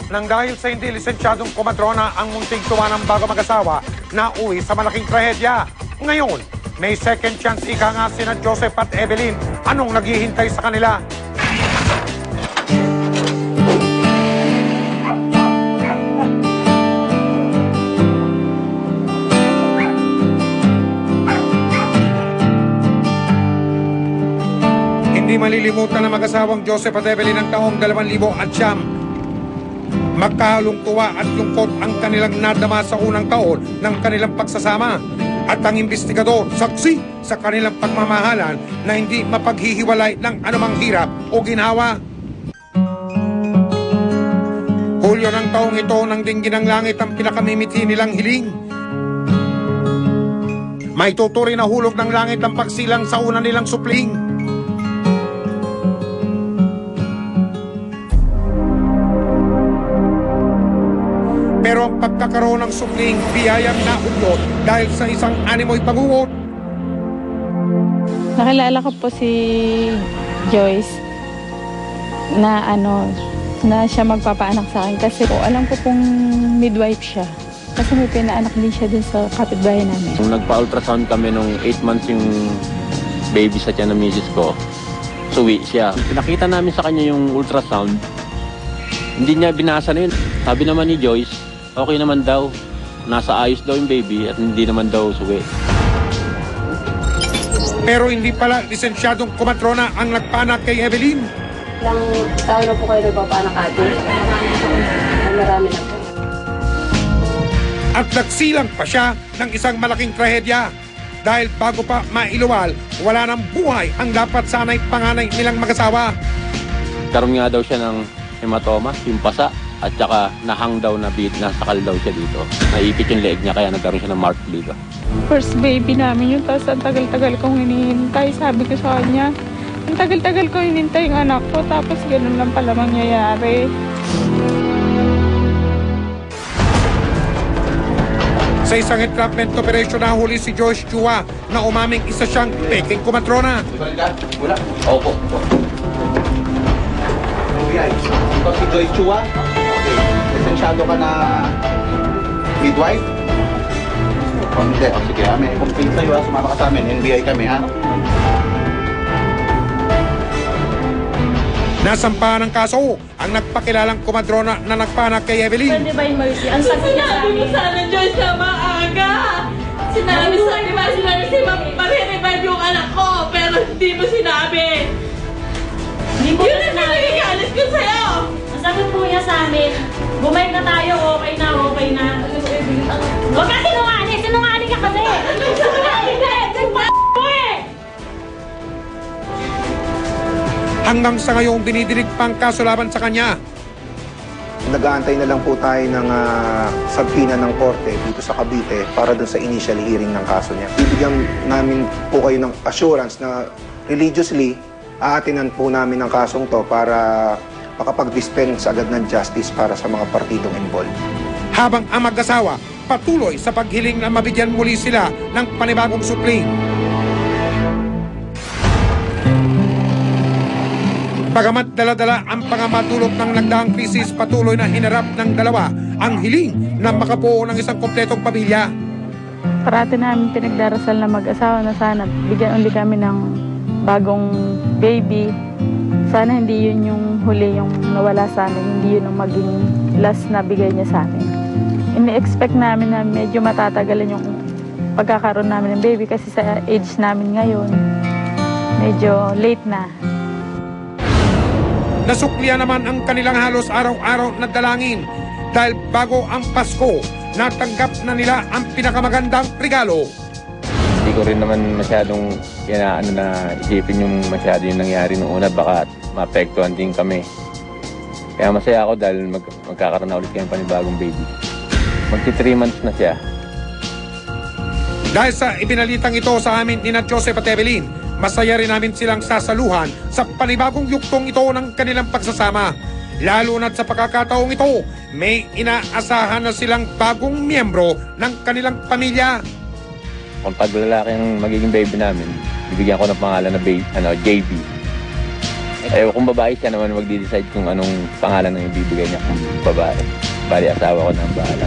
nang dahil sa hindi lisensyadong kumadrona ang munting tuwa ng bago mag-asawa na uwi sa malaking trahedya. Ngayon, may second chance ika nga sina Joseph at Evelyn. Anong naghihintay sa kanila? Hindi malilimutan na mag-asawang Joseph at Evelyn ng taong 2009. Magkahalong tuwa at lungkot ang kanilang nadama sa unang taon ng kanilang pagsasama. At ang investigador, saksi sa kanilang pagmamahalan na hindi mapaghihiwalay ng anumang hirap o ginhawa. Hulyo ng taong ito nang dinggin ng langit ang pinakamimiti nilang hiling. May tuturi na hulog ng langit ang pagsilang sa una nilang supling. Pero ang pagkakaroon ng supling biyayang naudyot dahil sa isang animoy pangungot. Nakilala ko po si Joyce na na siya magpapaanak sa akin kasi po alam ko pong midwife siya. Kasi may pinaanak din siya dun sa kapitbahay namin. Nung nagpa-ultrasound kami nung 8 months yung baby sa tiyan ng misis ko, suwi siya. Pinakita namin sa kanya yung ultrasound. Hindi niya binasa na yun. Sabi naman ni Joyce, okay naman daw. Nasa ayos daw yung baby at hindi naman daw suwi. Pero hindi pala lisensyadong kumatrona ang nagpanak kay Evelyn. Ilang taon na po kayo nagpapanak ate? Marami na po. At nagsilang pa siya ng isang malaking trahedya. Dahil bago pa mailuwal, wala nang buhay ang dapat sana'y panganay nilang mag-asawa. Karoon nga daw siya ng hematoma, yung pasa. At saka nahang daw na nasakal daw siya dito. Naipit yung leg niya kaya nagkaroon siya ng mark dito. First baby namin yun, tapos ang tagal-tagal kong hinihintay. Sabi ko sa kanya, ang tagal-tagal kong hinihintay yung anak ko, tapos ganun lang pala mangyayari. Sa isang entrapment operation na huli si Joyce Chua na umaming isa siyang peking kumatrona. Wala. Opo. Ito si Joyce Chua. Okay. Lisensyado ka na midwife? O hindi. O sige, may complaint sa'yo ha. Sumama ka sa amin. NBI kami ha. Nasampahan ng kaso ang nagpakilalang kumadrona na nagpanak kay Evelyn. Divine Mercy, ang sagot niya sa amin. Sana Diyos na maaga. Sinabi pare-revive yung anak ko, pero hindi mo sinabi. Hindi mo Yun ang pinagagalit ko sa'yo. Ang sagot po niya sa amin, bumay na tayo, okay na, okay na. Huwag ka sinungaling! Sinungaling ka kasi! Sinungaling ka! Hanggang sa ngayong dinidinig pang kaso laban sa kanya. Nag-aantay na lang po tayo ng sabpina ng korte dito sa Cavite para dun sa initial hearing ng kaso niya. Bibigyan namin po kayo ng assurance na religiously aatinan po namin ang kasong to para makapag-dispense agad ng justice para sa mga partidong involved. Habang ang mag-asawa patuloy sa paghiling na mabigyan muli sila ng panibagong supling. Bagamat dala-dala ang pangamatulog ng nagdaang krisis, patuloy na hinarap ng dalawa ang hiling na makabuo ng isang kompletong pamilya. Parati namin pinagdarasal na mag-asawa na sana bigyan ulit kami ng bagong baby. Sana hindi yun yung huli yung nawala sa amin, hindi yun ang maging last na bigay niya sa amin. Ini-expect namin na medyo matatagalan yung pagkakaroon namin ng baby kasi sa age namin ngayon, medyo late na. Nasuklian naman ang kanilang halos araw-araw na dalangin dahil bago ang Pasko, natanggap na nila ang pinakamagandang regalo. Hindi ko rin naman masyadong isipin yung masyado yung nangyari noong una, baka maapektuhan din kami. Kaya masaya ako dahil magkakaroon na ulit kayong panibagong baby. Magti 3 months na siya. Dahil sa ibinalitang ito sa amin ni Joseph at Evelyn, masaya rin namin silang sasaluhan sa panibagong yuktong ito ng kanilang pagsasama. Lalo na't sa pagkakataong ito, may inaasahan na silang bagong miyembro ng kanilang pamilya. Kung pag lalaki ang magiging baby namin, bibigyan ko ng pangalan na JB. Eh, kung babae siya naman magdi-decide kung anong pangalan ng ibibigay niya kung babae. Bali, asawa ko na ang bahala.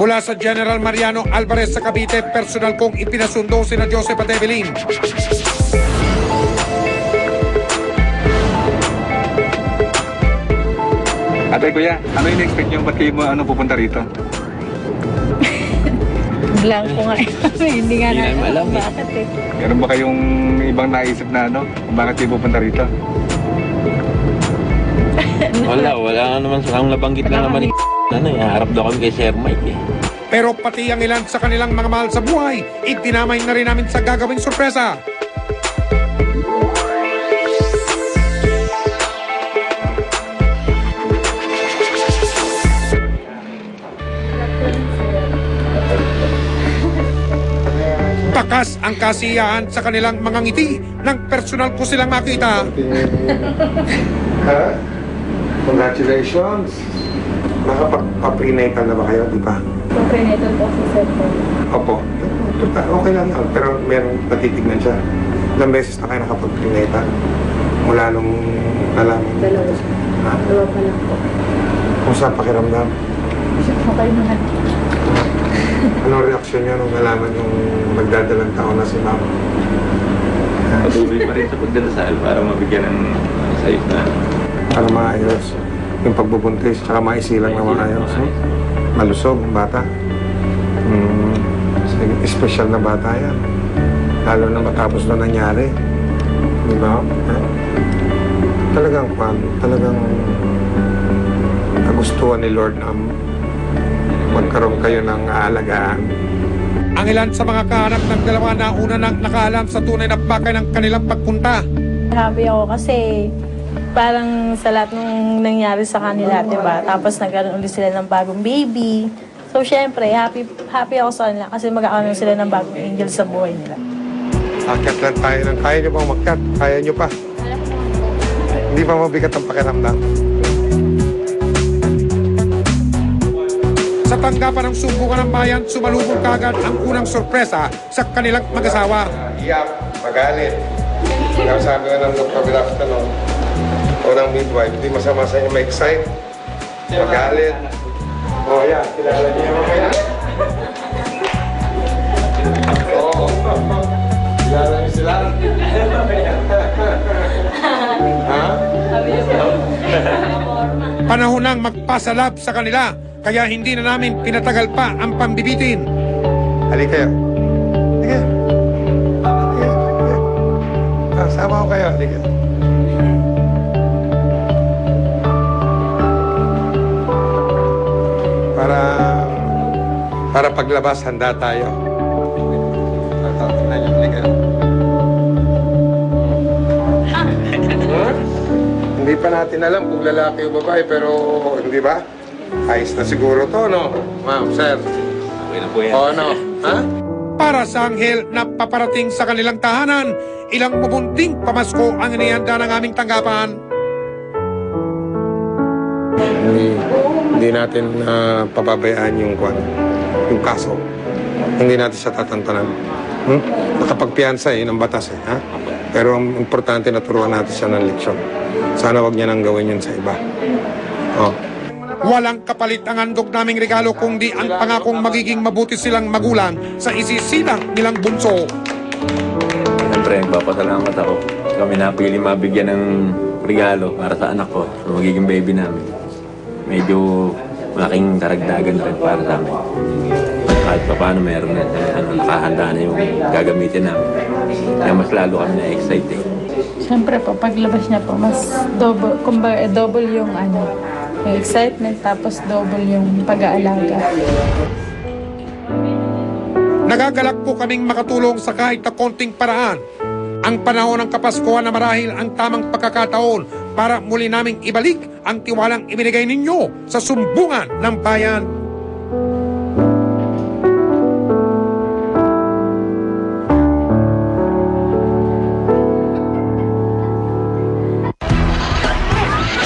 Mula sa General Mariano Alvarez sa Cavite, personal kong ipinasundo sina Joseph at Evelyn. Ate, kuya, ano yung expect nyo? Ba't kayo pupunta rito? Blanco nga. Hindi nga Hindi namin namin alam alam eh. bakit eh. Meron ba kayong ibang naisip na kung bakit kayo pupunta rito? Wala nga naman. Ang nabanggit lang naman harap daw kami kay Sir Mike eh. Pero pati ang ilan sa kanilang mga mahal sa buhay, itinamay na rin namin sa gagawing sorpresa. Takas ang kasiyahan sa kanilang mga ngiti nang personal ko silang makita. Congratulations! Nakapag-prenatal na ba kayo, di ba? Prenatal po si Sir. Opo. Okay lang yun, pero meron natitignan siya. Ilang beses na kayo nakapag-prenatal? Mula nung nalaman? Dalawa. Ha? Dalawa pa lang po. Kung saan pakiramdam? Okay naman. Anong reaksyon niyo nung nalaman yung magdadalang taon na si Mama? Patuloy pa rin sa pagdadasal para mabigyan ng sayos na. Para maayos. Yung pagbubuntis, tsaka maisilang na maayos. Malusog, bata. Special na bata yan. Lalo na matapos na nangyari. Di ba? Talagang nagustuhan ni Lord na magkaroon kayo ng aalagaan. Ang ilan sa mga kahanap ng dalawa na una nang nakaalam sa tunay na bakay ng kanilang pagpunta. Happy ako kasi parang sa lahat ng nangyari sa kanila, diba? Tapos nagkaroon ulit sila ng bagong baby. So, syempre, happy ako sa kanila kasi magkakaroon sila ng bagong angel sa buhay nila. Akyat lang tayo ng kaya nyo bang makyat? Kaya nyo pa? Hindi pa mabigat ang pakiramdam? Sa tanggapan ng sumbukan ng bayan, sumalubong kagad ang unang sorpresa sa kanilang mag-asawa. Iyak, magalit. Kaya sabi nga ng Dr. Bilafta, no? O ng midwife, hindi masama sa inyo ma-excite. Magalit. O yan, kilala niyo naman kaya? Oo. Kilala niyo sila? Ha? Panahon nang magpasalab sa kanila, kaya hindi na namin pinatagal pa ang pambibitin. Halika kayo. Halika. Halika. Sama ko kayo. Halika. Para paglabas, handa tayo. Hindi pa natin alam kung lalaki o babae, pero hindi ba? Ayos na siguro to, no? Ma'am, sir. Okay na po yan. O, no? Ha? Para sa anghel na paparating sa kanilang tahanan, ilang bubunting pamasko ang inihanda ng aming tanggapan. Hindi natin pababayaan yung kaso. Hindi natin siya tatantanan. Nakapagpiyansa ng batas ha? Pero ang importante naturuan natin siya ng leksyon. Sana wag niya nang gawin yun sa iba. Oh. Walang kapalit ang handog naming regalo kundi ang pangakong magiging mabuti silang magulang sa isisilang nilang bunso. Siyempre, nagpapasalamat ako. Kami napili mabigyan ng regalo para sa anak ko, sa magiging baby namin. Medyo malaking karagdagan rin para sa amin. Kahit pa paano meron na nakahanda na yung gagamitin namin. Kaya mas lalo kami na-excite eh. Siyempre po, paglabas niya po, mas double, kumbaga, double yung yung excitement, tapos double yung pag-aalaga. Nagagalak po kaming makatulong sa kahit na konting paraan. Ang panahon ng Kapaskuhan na marahil ang tamang pagkakataon para muli naming ibalik ang tiwalang ibinigay ninyo sa sumbungan ng bayan.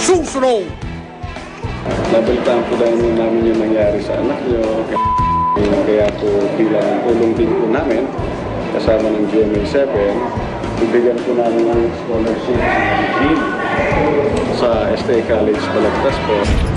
Susunod! Nabalitaan po dahil namin yung nangyari sa anak nyo. Kaya po bilang tulong din po namin kasama ng GMA7 Bibigyan po namin ng scholarship sa STA College Balagtas po.